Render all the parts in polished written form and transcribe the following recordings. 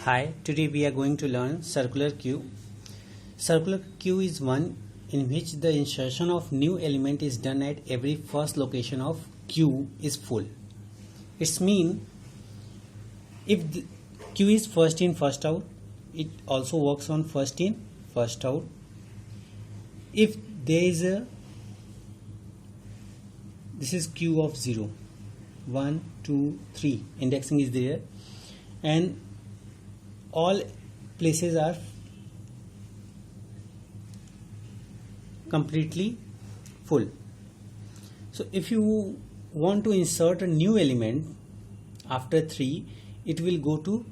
Hi, today we are going to learn circular queue. Circular queue is one in which the insertion of new element is done at every first location of queue is full. It's mean if the queue is first in first out, it also works on first in first out. If there is this is queue of 0, 1, 2, 3, indexing is there, and all places are completely full. So if you want to insert a new element after 3, it will go to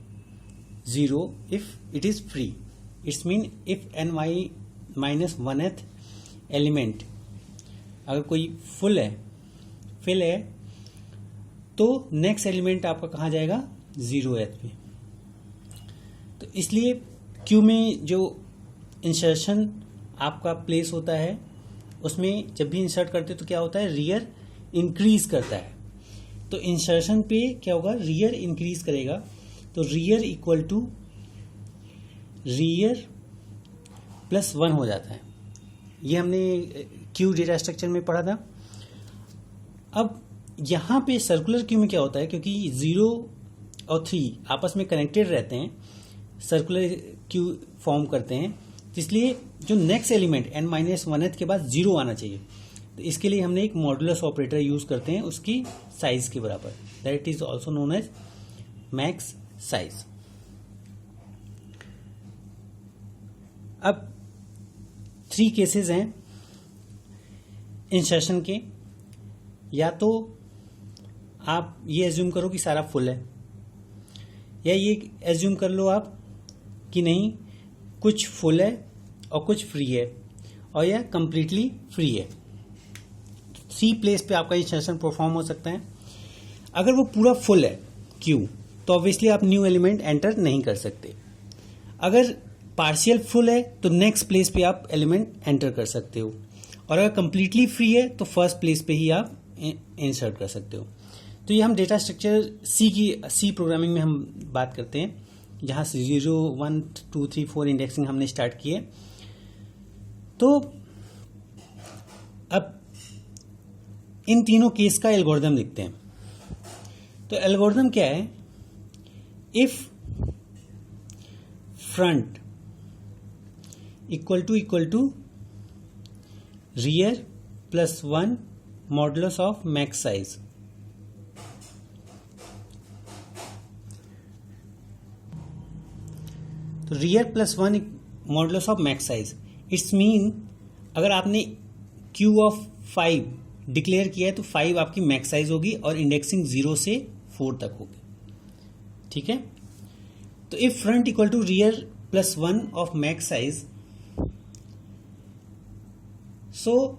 0 if it is free. It's mean if ny minus 1th element अगर कोई fill है तो next element आपका कहाँ जाएगा 0th पे. तो इसलिए क्यू में जो इंसर्शन आपका प्लेस होता है उसमें जब भी इंसर्ट करते तो क्या होता है, रियर इंक्रीज करता है. तो इंसर्शन पे क्या होगा, रियर इंक्रीज करेगा. तो rear equal to rear plus 1 हो जाता है. ये हमने क्यू डेटा स्ट्रक्चर में पढ़ा था. अब यहाँ पे सर्कुलर क्यू में क्या होता है, क्योंकि 0 और 3 आपस में कनेक्टेड रहते हैं, सर्कुलर क्यू फॉर्म करते हैं, तो इसलिए जो नेक्स्ट एलिमेंट n-1th के बाद 0 आना चाहिए. तो इसके लिए हमने एक मॉडुलस ऑपरेटर यूज करते हैं उसकी साइज के बराबर. That is also known as max size. अब 3 केसेस हैं इंसर्शन के. या तो आप ये एज्यूम करो कि सारा फुल है, या ये एज्यूम कर लो आप कि नहीं कुछ फुल है और कुछ फ्री है, और यह कंप्लीटली फ्री है. 3 प्लेस पे आपका इंसर्शन परफॉर्म हो सकता है. अगर वो पूरा फुल है क्यू तो ऑब्वियसली आप न्यू एलिमेंट एंटर नहीं कर सकते. अगर पार्शियल फुल है तो नेक्स्ट प्लेस पे आप एलिमेंट एंटर कर सकते हो, और अगर कंप्लीटली फ्री है तो फर्स्ट प्लेस पे ही आप इंसर्ट कर सकते हो. तो ये हम डेटा स्ट्रक्चर सी प्रोग्रामिंग में हम बात करते हैं, जहां से 0, 1, 2, 3, 4 इंडेक्सिंग हमने स्टार्ट की है. तो अब इन तीनों केस का एल्गोरिथम लिखते हैं. तो एल्गोरिथम क्या है, if front equal to rear plus 1 modulus of max size. तो rear plus 1 modulus of max size, it's mean अगर आपने क्यू ऑफ 5 डिक्लेयर किया है तो 5 आपकी मैक्स साइज होगी और इंडेक्सिंग 0 से 4 तक होगी. ठीक है. तो if front equal to rear plus 1 of max size, so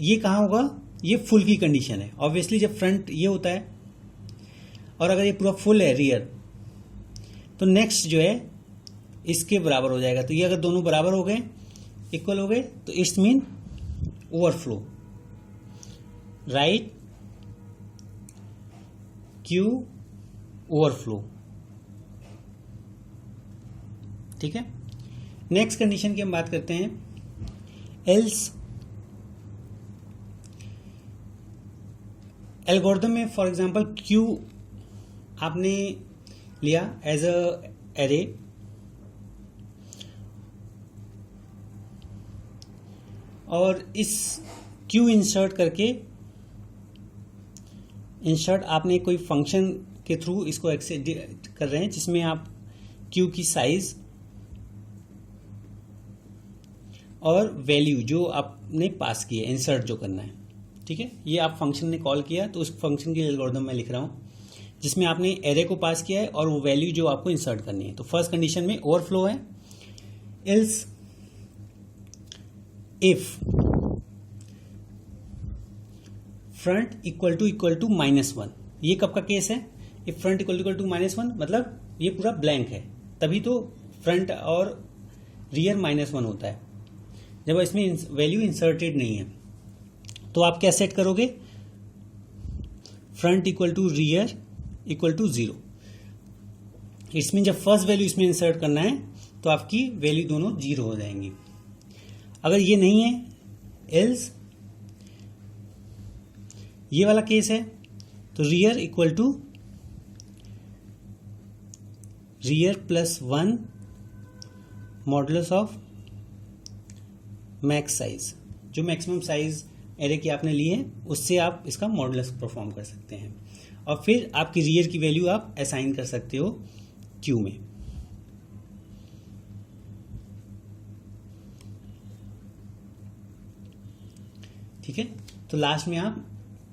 ये कहां होगा, ये फुल की कंडीशन है. ऑब्वियसली जब फ्रंट ये होता है और अगर ये पूरा फुल है रियर, तो नेक्स्ट जो है इसके बराबर हो जाएगा. तो ये अगर दोनों बराबर हो गए, इक्वल हो गए, तो it's mean overflow. Right Q overflow. ठीक है. नेक्स्ट कंडीशन की हम बात करते हैं, एल्स. एल्गोरिथम में फॉर एग्जांपल क्यू आपने लिया एज अ एरे, और इस क्यू इंसर्ट करके आपने कोई फंक्शन के थ्रू इसको एक्सेस कर रहे हैं, जिसमें आप क्यू की साइज और वैल्यू जो आपने पास की है, इंसर्ट जो करना है, ठीक है, ये आप फंक्शन ने कॉल किया. तो उस फंक्शन की एल्गोरिथम मैं लिख रहा हूं जिसमें आपने एरे को पास किया है और वो वैल्यू जो आपको इंसर्ट करनी है. तो फर्स्ट कंडीशन में ओवरफ्लो है. Else if front equal to -1. ये कब का केस है, इफ फ्रंट इक्वल टू -1 मतलब ये पूरा ब्लैंक है, तभी तो फ्रंट और रियर -1 होता है, जब इसमें वैल्यू इंसर्टेड नहीं है. तो आप क्या सेट करोगे, front equal to rear equal to 0. It's mean जब फर्स्ट वैल्यू इसमें इंसर्ट करना है तो आपकी वैल्यू दोनों 0 हो जाएंगी। अगर ये नहीं है, एल्स ये वाला केस है, तो rear equal to rear plus 1 modulus of max size, जो मैक्सिमम साइज एरे की आपने ली है उससे आप इसका मॉडुलस परफॉर्म कर सकते हैं, और फिर आपकी रियर की वैल्यू आप असाइन कर सकते हो क्यू में। ठीक है, तो लास्ट में आप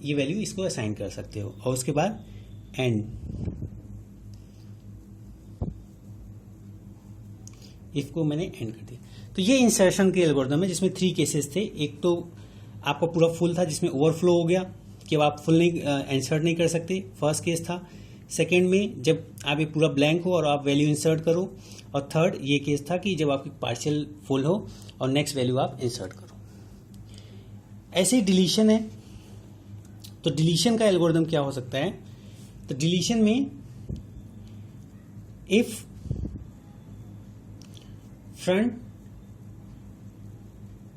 ये वैल्यू इसको असाइन कर सकते हो, और उसके बाद एंड इफ को मैंने एंड कर दिया। तो ये इंसर्शन के एल्गोरिथम है जिसमें 3 केसेस थे। एक तो आपका पूरा फुल था जिसमें ओवरफ्लो हो गया कि अब आप फुल नहीं इंसर्ट नहीं कर सकते, फर्स्ट केस था। सेकेंड में जब आप ये पूरा ब्लैंक हो और आप वैल्यू इंसर्ट करो, और थर्ड ये केस था कि जब आपकी पार्शियल फुल हो और नेक्स्ट वैल्यू आप इंसर्ट करो। ऐसे ही डिलीशन है, तो डिलीशन का एल्गोरिथम क्या हो सकता है? तो डिलीशन में if front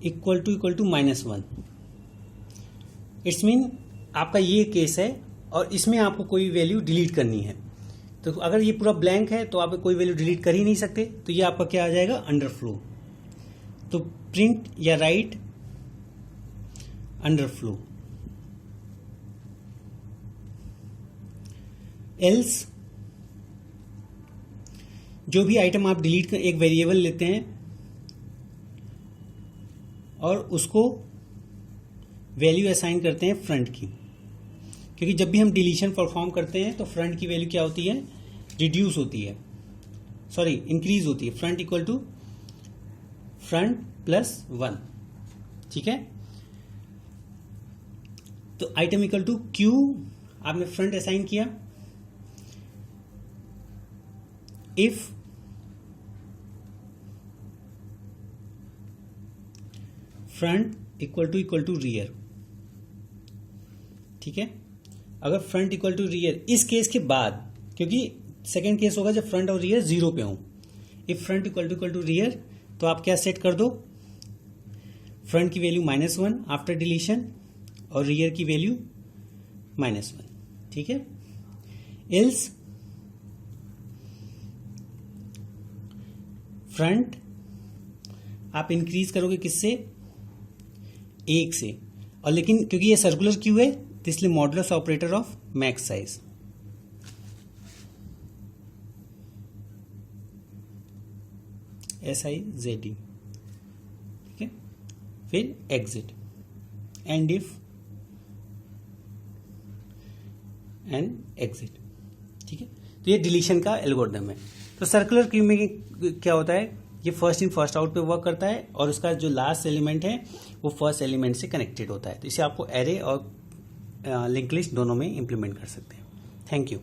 equal to -1, it's mean आपका ये केस है और इसमें आपको कोई वैल्यू डिलीट करनी है। तो अगर ये पूरा ब्लैंक है तो आप कोई वैल्यू डिलीट कर ही नहीं सकते, तो ये आपका क्या आ जाएगा? अंडरफ्लो। तो प्रिंट या राइट अंडरफ्लो, एल्स जो भी आइटम आप डिलीट कर, एक वेरिएबल लेते हैं और उसको वैल्यू असाइन करते हैं फ्रंट की, क्योंकि जब भी हम डिलीशन परफॉर्म करते हैं तो फ्रंट की वैल्यू क्या होती है? रिड्यूस होती है, सॉरी इंक्रीज होती है। Front equal to front plus 1, ठीक है। तो आइटम इक्वल टू क्यू, आपने फ्रंट असाइन किया। If front equal to rear, ठीक है। अगर फ्रंट इक्वल टू रियर इस केस के बाद, क्योंकि सेकेंड केस होगा जब फ्रंट और रियर 0 पे हो। If front equal to rear, तो आप क्या सेट कर दो? फ्रंट की वैल्यू -1 आफ्टर डिलीशन और रियर की वैल्यू -1, ठीक है। एल्स फ्रंट आप इंक्रीज करोगे किससे? 1 से, और लेकिन क्योंकि ये सर्कुलर क्यू है तो इसलिए modulus operator of max size. SIZD, ठीक है। फिर exit, and if and exit, ठीक है। तो ये डिलीशन का एल्गोरिथम है। तो सर्कुलर क्यू में क्या होता है? ये फर्स्ट इन फर्स्ट आउट पे वर्क करता है और उसका जो लास्ट एलिमेंट है वो फर्स्ट एलिमेंट से कनेक्टेड होता है। तो इसे आपको एरे और लिंक लिस्ट दोनों में इंप्लीमेंट कर सकते हैं। Thank you.